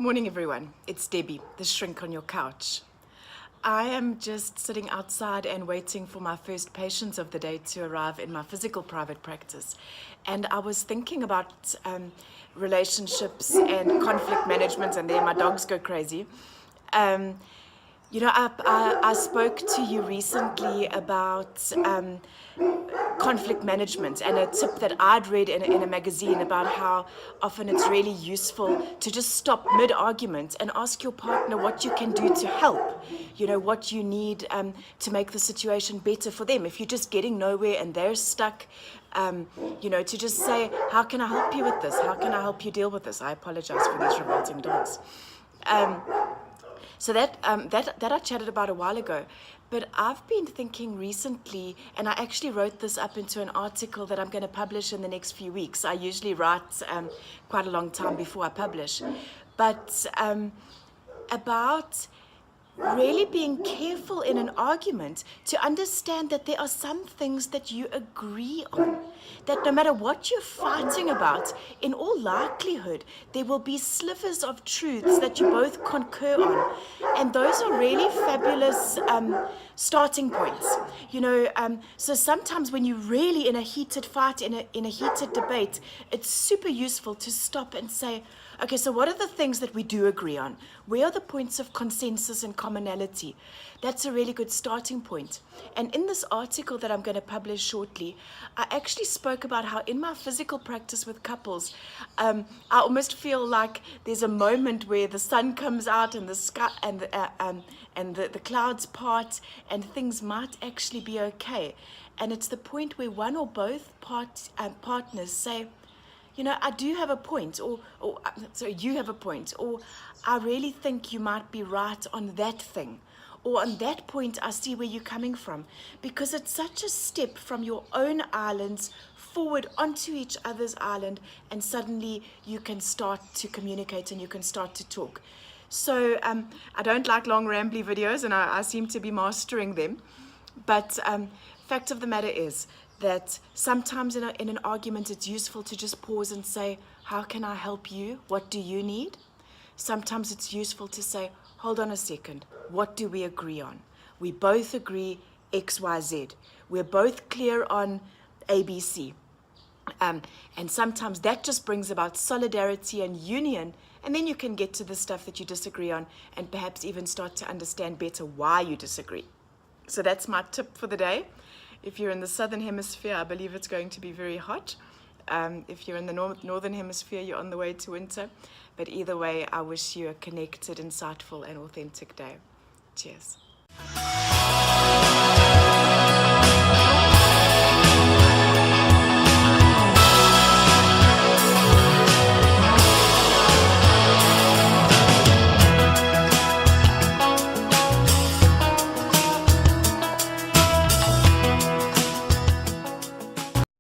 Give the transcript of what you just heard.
Morning everyone, it's Debbie, the shrink on your couch. I am just sitting outside and waiting for my first patients of the day to arrive in my physical private practice. And I was thinking about relationships and conflict management, and there my dogs go crazy. I spoke to you recently about conflict management and a tip that I'd read in a magazine about how often it's really useful to just stop mid-argument and ask your partner what you can do to help, what you need to make the situation better for them. If you're just getting nowhere and they're stuck, to just say, how can I help you with this? How can I help you deal with this? I apologize for these revolting dogs. So that I chatted about a while ago, but I've been thinking recently, and I actually wrote this up into an article that I'm going to publish in the next few weeks. I usually write quite a long time before I publish, but about really being careful in an argument to understand that there are some things that you agree on, that no matter what you're fighting about, in all likelihood, there will be slivers of truths that you both concur on. And those are really fabulous starting points. So sometimes when you're really in a heated fight, in a heated debate, it's super useful to stop and say, okay, so what are the things that we do agree on? Where are the points of consensus and commonality? That's a really good starting point. And in this article that I'm going to publish shortly, I actually spoke about how in my physical practice with couples, I almost feel like there's a moment where the sun comes out and the sky and the clouds part and things might actually be okay. And it's the point where one or both partners say, I do have a point, or you have a point, or I really think you might be right on that thing, or on that point I see where you're coming from, because it's such a step from your own islands forward onto each other's island, and suddenly you can start to communicate and you can start to talk. So I don't like long rambly videos, and I seem to be mastering them, but fact of the matter is that sometimes in an argument it's useful to just pause and say, how can I help you? What do you need? Sometimes it's useful to say, hold on a second, what do we agree on? We both agree X, Y, Z. We're both clear on ABC. And sometimes that just brings about solidarity and union, and then you can get to the stuff that you disagree on and perhaps even start to understand better why you disagree. So that's my tip for the day. If you're in the southern hemisphere, I believe it's going to be very hot. If you're in the northern hemisphere, you're on the way to winter. But either way, I wish you a connected, insightful, and authentic day. Cheers.